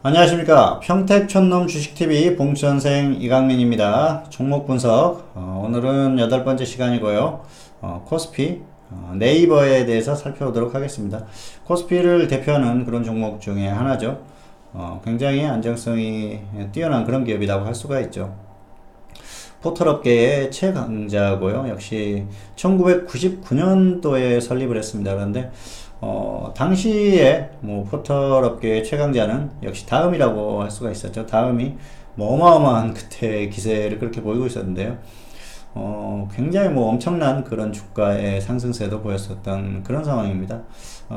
안녕하십니까. 평택촌놈 주식TV 봉선생 이강민입니다. 종목 분석, 오늘은 8번째 시간이고요. 코스피, 네이버에 대해서 살펴보도록 하겠습니다. 코스피를 대표하는 그런 종목 중에 하나죠. 굉장히 안정성이 뛰어난 그런 기업이라고 할 수가 있죠. 포털업계의 최강자고요. 역시 1999년도에 설립을 했습니다. 그런데 당시에 뭐 포털업계의 최강자는 역시 다음이라고 할 수가 있었죠. 다음이 뭐 어마어마한 그때 기세를 그렇게 보이고 있었는데요. 굉장히 뭐 엄청난 그런 주가의 상승세도 보였었던 그런 상황입니다.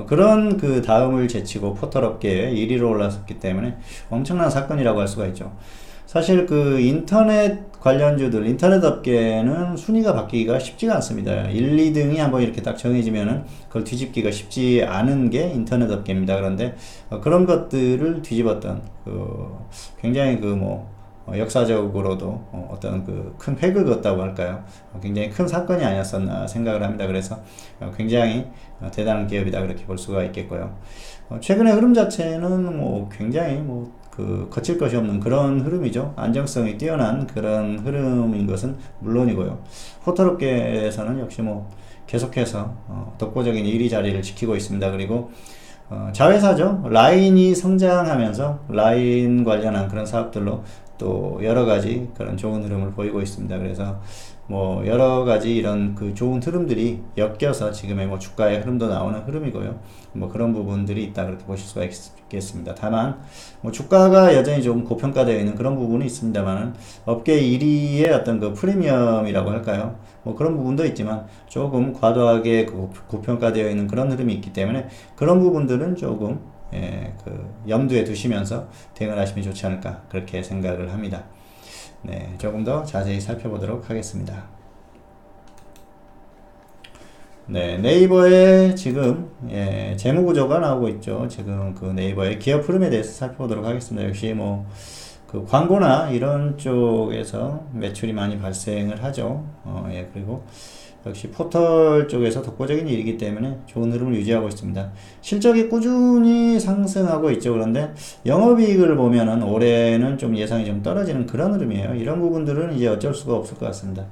그런 그 다음을 제치고 포털업계에 1위로 올랐었기 때문에 엄청난 사건이라고 할 수가 있죠. 사실 그 인터넷 관련주들, 인터넷 업계는 순위가 바뀌기가 쉽지가 않습니다. 1, 2등이 한번 이렇게 딱 정해지면은 그걸 뒤집기가 쉽지 않은 게 인터넷 업계입니다. 그런데 그런 것들을 뒤집었던 굉장히 역사적으로도 어떤 그 큰 획을 그었다고 할까요? 굉장히 큰 사건이 아니었었나 생각을 합니다. 그래서 굉장히 대단한 기업이다 그렇게 볼 수가 있겠고요. 최근의 흐름 자체는 뭐 굉장히 거칠 것이 없는 그런 흐름이죠. 안정성이 뛰어난 그런 흐름인 것은 물론이고요. 포털업계에서는 역시 계속해서 독보적인 1위 자리를 지키고 있습니다. 그리고 자회사죠. 라인이 성장하면서 라인 관련한 그런 사업들로 또 여러 가지 그런 좋은 흐름을 보이고 있습니다. 그래서 여러 가지 이런 그 좋은 흐름들이 엮여서 지금의 주가의 흐름도 나오는 흐름이고요. 그런 부분들이 있다 그렇게 보실 수가 있겠습니다. 다만 주가가 여전히 좀 고평가되어 있는 그런 부분이 있습니다만은 업계 1위의 어떤 그 프리미엄이라고 할까요? 그런 부분도 있지만 조금 과도하게 고평가되어 있는 그런 흐름이 있기 때문에 그런 부분들은 조금 염두에 두시면서 대응을 하시면 좋지 않을까 그렇게 생각을 합니다. 네, 조금 더 자세히 살펴보도록 하겠습니다. 네, 네이버에 지금 재무구조가 나오고 있죠. 지금 그 네이버의 기업 흐름에 대해서 살펴보도록 하겠습니다. 역시 그 광고나 이런 쪽에서 매출이 많이 발생을 하죠. 그리고 역시 포털 쪽에서 독보적인 일이기 때문에 좋은 흐름을 유지하고 있습니다. 실적이 꾸준히 상승하고 있죠. 그런데 영업이익을 보면은 올해는 좀 예상이 좀 떨어지는 그런 흐름이에요. 이런 부분들은 이제 어쩔 수가 없을 것 같습니다.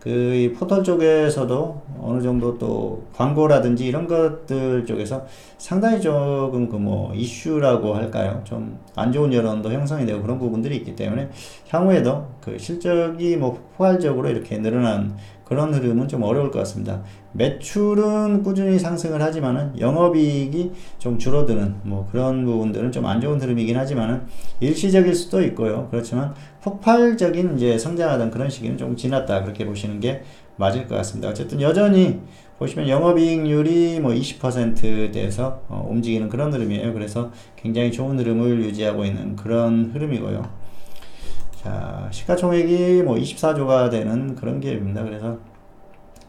이 포털 쪽에서도 어느 정도 또 광고라든지 이런 것들 쪽에서 상당히 조금 이슈라고 할까요? 좀 안 좋은 여론도 형성이 되고 그런 부분들이 있기 때문에 향후에도 그 실적이 포괄적으로 이렇게 늘어난 그런 흐름은 좀 어려울 것 같습니다. 매출은 꾸준히 상승을 하지만은 영업이익이 좀 줄어드는 그런 부분들은 좀 안 좋은 흐름이긴 하지만은 일시적일 수도 있고요. 그렇지만 폭발적인 이제 성장하던 그런 시기는 좀 지났다 그렇게 보시는 게 맞을 것 같습니다. 어쨌든 여전히 보시면 영업이익률이 20%대에서 움직이는 그런 흐름이에요. 그래서 굉장히 좋은 흐름을 유지하고 있는 그런 흐름이고요. 자, 시가총액이 24조가 되는 그런 기업입니다. 그래서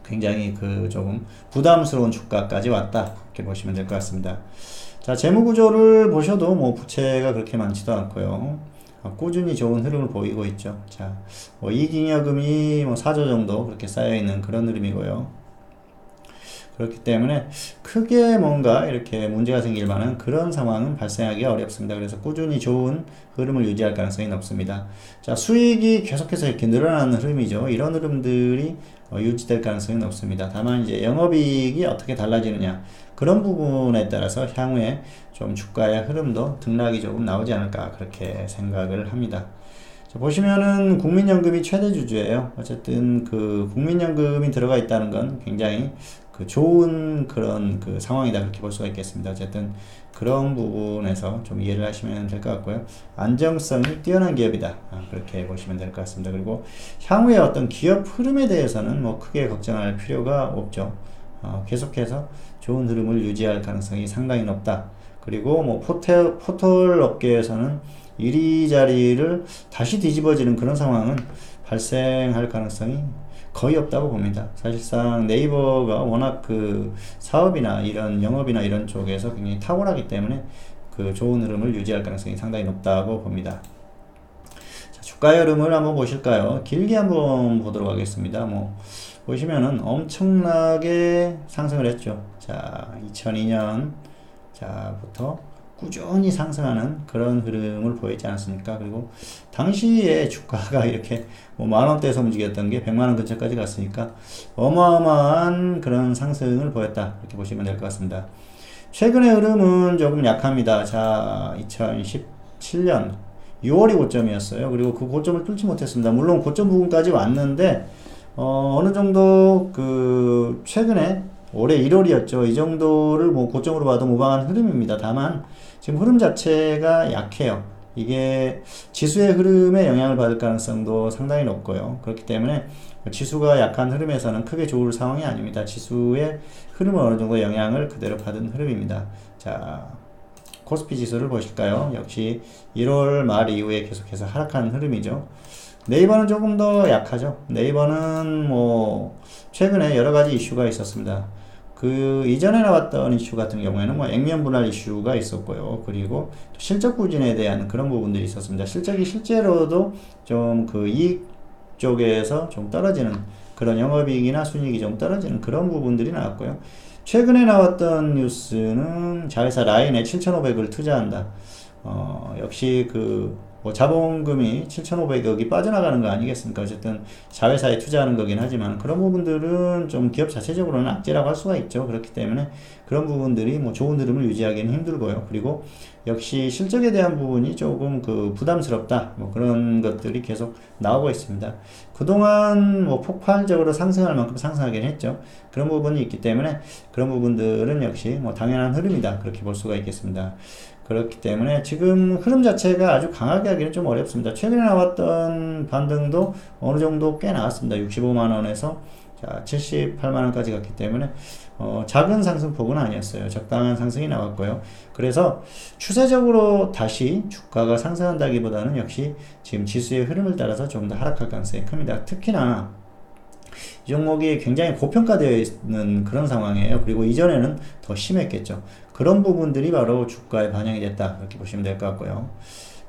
굉장히 조금 부담스러운 주가까지 왔다 이렇게 보시면 될 것 같습니다. 자, 재무구조를 보셔도 부채가 그렇게 많지도 않고요. 꾸준히 좋은 흐름을 보이고 있죠. 자, 이익잉여금이 4조 정도 그렇게 쌓여있는 그런 흐름이고요. 그렇기 때문에 크게 뭔가 이렇게 문제가 생길 만한 그런 상황은 발생하기 어렵습니다. 그래서 꾸준히 좋은 흐름을 유지할 가능성이 높습니다. 자, 수익이 계속해서 이렇게 늘어나는 흐름이죠. 이런 흐름들이 유지될 가능성이 높습니다. 다만 이제 영업이익이 어떻게 달라지느냐 그런 부분에 따라서 향후에 좀 주가의 흐름도 등락이 조금 나오지 않을까 그렇게 생각을 합니다. 자, 보시면은 국민연금이 최대 주주예요. 어쨌든 그 국민연금이 들어가 있다는 건 굉장히 좋은 그런 상황이다 그렇게 볼 수가 있겠습니다. 어쨌든 그런 부분에서 좀 이해를 하시면 될 것 같고요. 안정성이 뛰어난 기업이다 그렇게 보시면 될 것 같습니다. 그리고 향후에 어떤 기업 흐름에 대해서는 크게 걱정할 필요가 없죠. 계속해서 좋은 흐름을 유지할 가능성이 상당히 높다. 그리고 포털 업계에서는 1위 자리를 다시 뒤집어지는 그런 상황은 발생할 가능성이 거의 없다고 봅니다. 사실상 네이버가 워낙 사업이나 이런 영업이나 이런 쪽에서 굉장히 탁월하기 때문에 좋은 흐름을 유지할 가능성이 상당히 높다고 봅니다. 자, 주가 흐름을 한번 보실까요? 길게 한번 보도록 하겠습니다. 보시면은 엄청나게 상승을 했죠. 자, 2002년 자부터 꾸준히 상승하는 그런 흐름을 보이지 않았습니까? 그리고 당시에 주가가 이렇게 뭐 만원대에서 움직였던 게 100만원 근처까지 갔으니까 어마어마한 그런 상승을 보였다, 이렇게 보시면 될 것 같습니다. 최근의 흐름은 조금 약합니다. 자, 2017년 6월이 고점이었어요. 그리고 그 고점을 뚫지 못했습니다. 물론 고점 부분까지 왔는데 어느 정도 그 최근에 올해 1월이었죠. 이 정도를 뭐 고점으로 봐도 무방한 흐름입니다. 다만 지금 흐름 자체가 약해요. 이게 지수의 흐름에 영향을 받을 가능성도 상당히 높고요. 그렇기 때문에 지수가 약한 흐름에서는 크게 좋을 상황이 아닙니다. 지수의 흐름은 어느 정도 영향을 그대로 받은 흐름입니다. 자, 코스피 지수를 보실까요? 역시 1월 말 이후에 계속해서 하락하는 흐름이죠. 네이버는 조금 더 약하죠. 네이버는 뭐 최근에 여러 가지 이슈가 있었습니다. 그 이전에 나왔던 이슈 같은 경우에는 뭐 액면 분할 이슈가 있었고요. 그리고 실적 부진에 대한 그런 부분들이 있었습니다. 실적이 실제로도 좀 그 이익 쪽에서 좀 떨어지는 그런 영업이익이나 순이익이 좀 떨어지는 그런 부분들이 나왔고요. 최근에 나왔던 뉴스는 자회사 라인에 7,500을 투자한다. 역시 뭐 자본금이 7,500억이 빠져나가는 거 아니겠습니까? 어쨌든 자회사에 투자하는 거긴 하지만 그런 부분들은 좀 기업 자체적으로는 악재라고 할 수가 있죠. 그렇기 때문에 그런 부분들이 뭐 좋은 흐름을 유지하기는 힘들고요. 그리고 역시 실적에 대한 부분이 조금 그 부담스럽다, 뭐 그런 것들이 계속 나오고 있습니다. 그동안 뭐 폭발적으로 상승할 만큼 상승하긴 했죠. 그런 부분이 있기 때문에 그런 부분들은 역시 뭐 당연한 흐름이다, 그렇게 볼 수가 있겠습니다. 그렇기 때문에 지금 흐름 자체가 아주 강하게 하기는 좀 어렵습니다. 최근에 나왔던 반등도 어느 정도 꽤 나왔습니다. 65만원에서 자 78만원까지 갔기 때문에 작은 상승폭은 아니었어요. 적당한 상승이 나왔고요. 그래서 추세적으로 다시 주가가 상승한다기보다는 역시 지금 지수의 흐름을 따라서 좀 더 하락할 가능성이 큽니다. 특히나 이 종목이 굉장히 고평가되어 있는 그런 상황이에요. 그리고 이전에는 더 심했겠죠. 그런 부분들이 바로 주가에 반영이 됐다, 이렇게 보시면 될 것 같고요.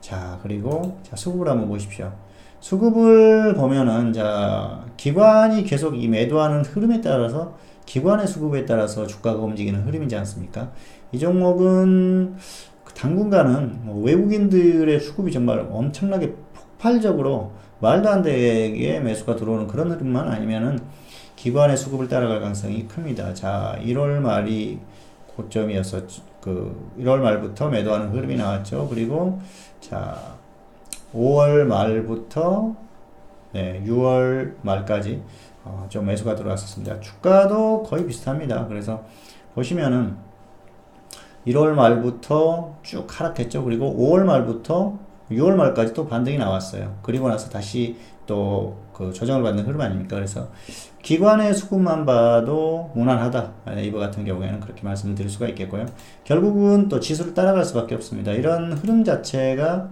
자, 그리고 자, 수급을 한번 보십시오. 수급을 보면은 자, 기관이 계속 이 매도하는 흐름에 따라서 기관의 수급에 따라서 주가가 움직이는 흐름이지 않습니까? 이 종목은 당분간은 뭐 외국인들의 수급이 정말 엄청나게 폭발적으로 말도 안 되게 매수가 들어오는 그런 흐름만 아니면은 기관의 수급을 따라갈 가능성이 큽니다. 자, 1월 말이 고점이어서 그 1월 말부터 매도하는 흐름이 나왔죠. 그리고 자, 5월 말부터 6월 말까지 좀 매수가 들어왔었습니다. 주가도 거의 비슷합니다. 그래서 보시면은 1월 말부터 쭉 하락했죠. 그리고 5월 말부터 6월 말까지 또 반등이 나왔어요. 그리고 나서 다시 또 그 조정을 받는 흐름 아닙니까? 그래서 기관의 수급만 봐도 무난하다. 네이버 같은 경우에는 그렇게 말씀을 드릴 수가 있겠고요. 결국은 또 지수를 따라갈 수밖에 없습니다. 이런 흐름 자체가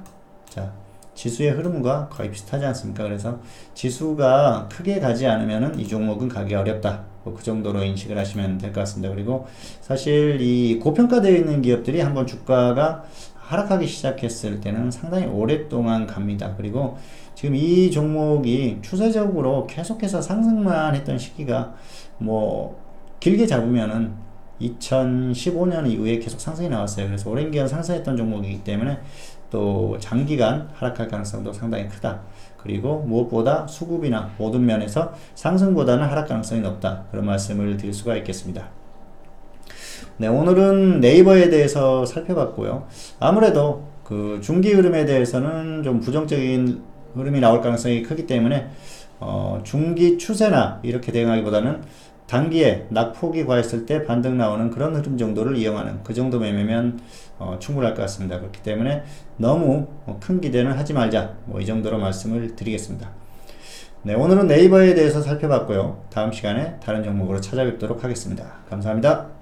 자, 지수의 흐름과 거의 비슷하지 않습니까? 그래서 지수가 크게 가지 않으면은 이 종목은 가기 어렵다. 뭐 그 정도로 인식을 하시면 될 것 같습니다. 그리고 사실 이 고평가되어 있는 기업들이 한번 주가가 하락하기 시작했을 때는 상당히 오랫동안 갑니다. 그리고 지금 이 종목이 추세적으로 계속해서 상승만 했던 시기가 뭐 길게 잡으면은 2015년 이후에 계속 상승이 나왔어요. 그래서 오랜 기간 상승했던 종목이기 때문에 또 장기간 하락할 가능성도 상당히 크다. 그리고 무엇보다 수급이나 모든 면에서 상승보다는 하락 가능성이 높다. 그런 말씀을 드릴 수가 있겠습니다. 네, 오늘은 네이버에 대해서 살펴봤고요. 아무래도 그 중기 흐름에 대해서는 좀 부정적인 흐름이 나올 가능성이 크기 때문에 중기 추세나 이렇게 대응하기보다는 단기에 낙폭이 과했을 때 반등 나오는 그런 흐름 정도를 이용하는 그 정도 매매면 충분할 것 같습니다. 그렇기 때문에 너무 큰 기대는 하지 말자, 뭐 이 정도로 말씀을 드리겠습니다. 네, 오늘은 네이버에 대해서 살펴봤고요. 다음 시간에 다른 종목으로 찾아뵙도록 하겠습니다. 감사합니다.